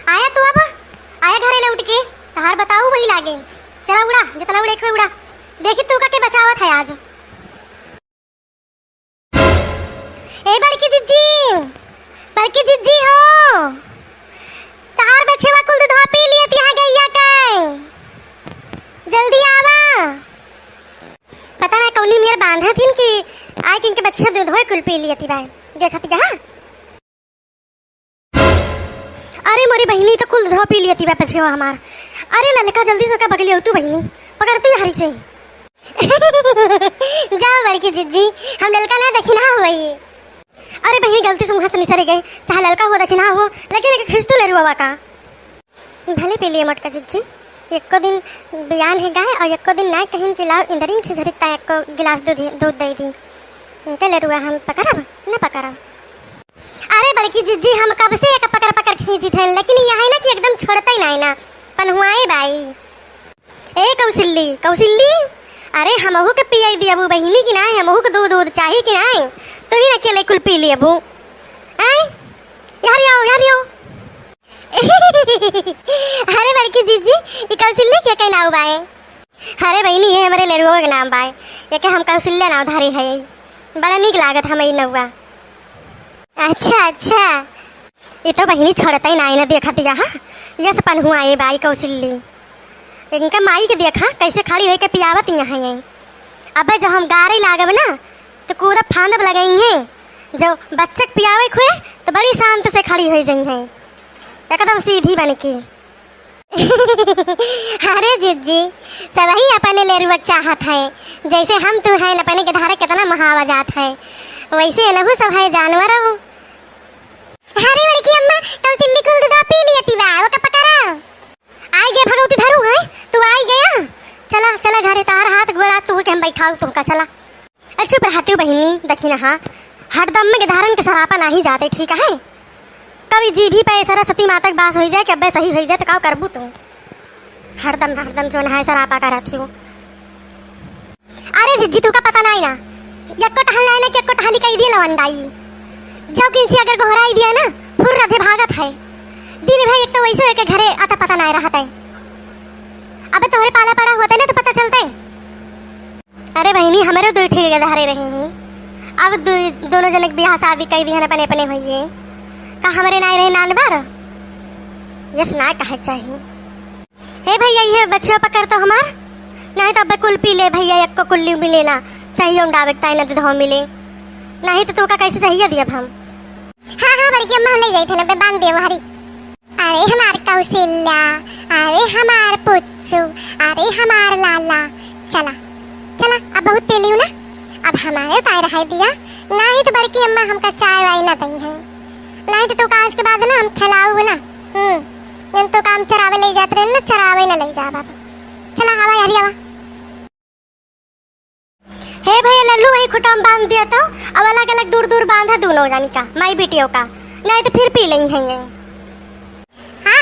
आया तू अब आया घरे लौट के तहार बताऊ वही लागे। चला उड़ा जितना उड़े के उड़ा। देखी तू का के बचावत है आज। ए बड़की जिज्जी हो तहार बच्चेवा कुल दूधवा पी लिए तिहा गैया के जल्दी आवा। पता ना कौनी मेर बांधा थीन कि आज इनके बच्चे दूध होए कुल पी लिए थी भाई देखती जहां। अरे मोरी बहनी तो कुल दूध पी लिए थी बच्चे हमार। अरे ललका जल्दी से का बगली हो तू बहनी पकड़ तू हरी से जाओ बड़की जिज्जी हम ललका ना देखी ना वही। अरे बहनी गलती से मुँह से निसरे गए चाहे ललका हो देखी ना हो लेकिन खिंच तू ले रुआ का भले पी लिए मटका जिज्जी। एक को दिन बयान है गाय और एक को दिन ना कहीं खिलाओ इंदरिन खिचड़ता एक को गिलास दूध दे दी उनके ले रुआ हम पकड़ब न पकड़ब। अरे बड़की जिज्जी हम कब से एक पकड़ खींची थे लेकिन यहाँ ना कि एकदम छोड़ता ही नहीं ना पनहुआए भाई। ए कौसिल्ली अरे हमहू के पियाई दिया बू बहिनी की ना हमहू के दूध चाहिए कि नहीं तो ही अकेले कुल पी लिए बू यार यो अरे बड़की जिज्जी ये कौसिल्ली क्या कहना हो बाए। अरे बहनी ये हमारे लेरुआ के नाम बाए ये के हम कौसिल्ला नाव धारी है बड़ा निक लागत हमें नौवा। अच्छा ये तो बहनी छोड़ता ही नहीं ना देखती यहाँ ये सपन हुआ ये बाई कौशल्ली इनका माई के देखा कैसे खड़ी हो के पियावत यहाँ है। अब जब हम गारे लागब ना तो कूदा फांदब लगाई हैं जब बच्चक पियावे खुए तो बड़ी शांत से खड़ी हो जाई हैं एकदम सीधी बन के अरे जिज्जी सब ही अपने लेरुआ चाहत है जैसे हम तू है अपने के धारे कितना महावा जात है वैसे लहू सब है जानवर हो। अरे बड़की अम्मा कौसिल्ली कुल दूध पी लिए थी बा वो का पकड़ा आई गए भगवती धरू है तू आई गया। चला घरे तार हाथ गोड़ा तू के हम बैठाऊ तुमका चला। चुप रहती हूँ बहनी देखी ना हरदम में धारण के सरापा नहीं जाते ठीक है कभी जी भी पे सरस्वती माता के बास हो जाए कि अब सही हो जाए तो का करबू तू हरदम जो है सरापा का रहती हूँ। अरे जिज्जी तू का पता नहीं ना यक्को टहल नहीं ना यक्को टहली कही दिए लवंडाई जब किंची अगर घोराई दिया ना फुर रधे भागत है दिन भाई एक तो वैसे के घरे आता पता नहीं रहता है अबे तोहरे पाला पड़ा होता है ना तो पता चलता है। अरे बहनी हमारे दो ठीक है धारे रहे हैं अब दोनों जन ब्याह शादी कई दिया अपने अपने भैया का हमारे नाई रहे नान बार यस ना कहे चाहिए। हे भैया ये बच्चे पकड़ तो हमार नहीं तो अब कुल पी ले भैया एक को कुल्ली मिले ना चाहिए डाबकता है ना दूध मिले नहीं तो का कैसे चाहिए दिया हम। हाँ बड़की अम्मा हम ले जाए थे ना बांध दिया हरी। अरे हमार कौशल्या अरे हमार पुच्चू अरे हमार लाला चला अब बहुत पी ना अब हमारे ताय रहा दिया नहीं तो बड़की अम्मा हमका चाय वाय ना दी है नहीं तो आज के बाद ना हम खिलाऊ ना तो काम चरावे ले जाते रहे ना चरावे ना ले जा बाबा चला हवा यारी आवा। हे भैया लल्लू वही खुटाम बांध दिया तो अब अलग दूर बांधा दोनों जानी का माई बेटियों का नहीं तो फिर पी लेंगे हैं।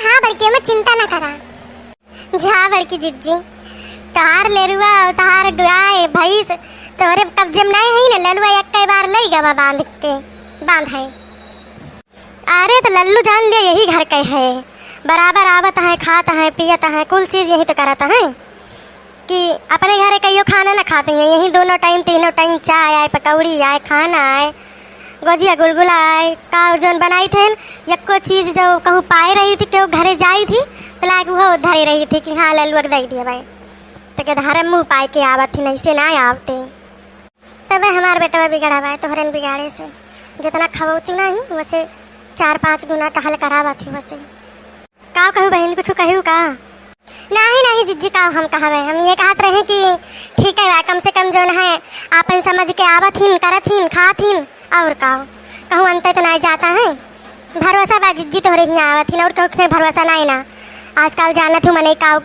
हाँ बड़की मैं चिंता ना करा जा बड़की जिज्जी तहार लेरुआ तहार गाय भैंस तोहरे कब्जे में नहीं है ना लल्लुआ एक कई बार ले गवा बांध है। अरे तो लल्लू जान लिया यही घर के है बराबर आवत है खाता है पियता है कुल चीज यही तो करता है कि अपने घरे कईयो खाना ना खाते हैं यही दोनों टाइम तीनों टाइम चाय आए पकौड़ी आए खाना आए गोजिया गुलगुला आए का जोन बनाई थे यक्को चीज जो कहूँ पाए रही थी क्यों घरे जाई थी तो लाग वो धरी रही थी कि हाँ लल्लुआ दे दिया भाई तो के धारे मुँह पाए के आवत थी नहीं से ना आवते तब हमारे बेटा बिगड़ा हुआ है तो हरन बिगाड़े से जितना खवती नहीं वैसे 4-5 गुना टहल करावा थी वैसे का कहूँ बहन कुछ कहूँ का नहीं जिज्जी का हम कहा हम ये कहते रहे कि ठीक है कम से कम जो है आपन समझ के आवथिन करथिन खाथिन और कहूँ अंत तो नहीं जाता है भरोसा बा जिज्जी तोहरे ही आवथिन और कहूँ भरोसा नहीं ना आजकल जाना थी मने काव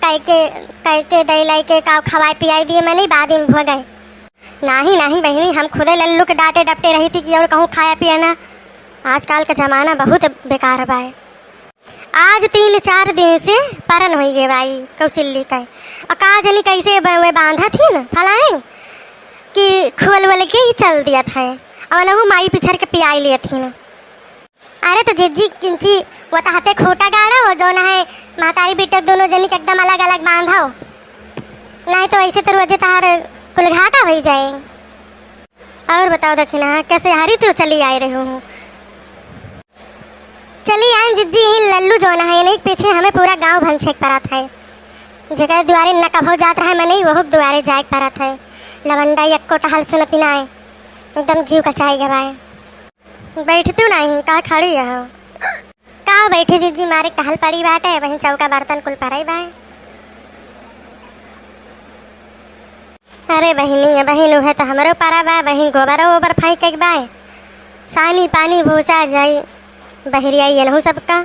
कह के दे लाई के काव खवाई पियाई दिए मैंने बाद में भो गए नहीं बहनी हम खुदे लल्लू के डांटे डपटे रही थी कि और कहूँ खाया पिया ना आजकल का जमाना बहुत बेकार बा। आज 3-4 दिन से परन हुई है भाई कौशल्य का का जनी कैसे वे बांधा थी ना फलाए कि खोल के ही चल दिया था और ना वो माई पिछड़ के पियाई लिए थी ना। अरे तो जिज्जी किंची वो तो हाथे खूटा गाड़ो हो जो ना है मातारी बेटे दोनों जनी के एकदम अलग अलग बांधाओ, नहीं तो ऐसे तो रोजे तार कुल घाटा हो जाए। और बताओ दक्षिणा कैसे हारी तो चली आए रहे हो? चली आए जिज्जी ही लल्लू जो ना है नहीं पीछे हमें पूरा गांव भंछेक पड़ा था, जगह द्वारे न कभो जात रहा मैंने वो द्वारे जाए पड़ा था। लवंडा यक्को टहल सुनती ना है एकदम जीव कचाई गवाए। बैठतू नहीं का खड़ी है का बैठे जिज्जी मारे टहल पड़ी बाटे वहीं चौका बर्तन कुल पड़ाई बाए। अरे बहिनी है बहिन है तो हमारो पारा बा बहिन गोबर ओबर फाई के बाए सानी पानी भूसा जाई बहरिया ये सबका।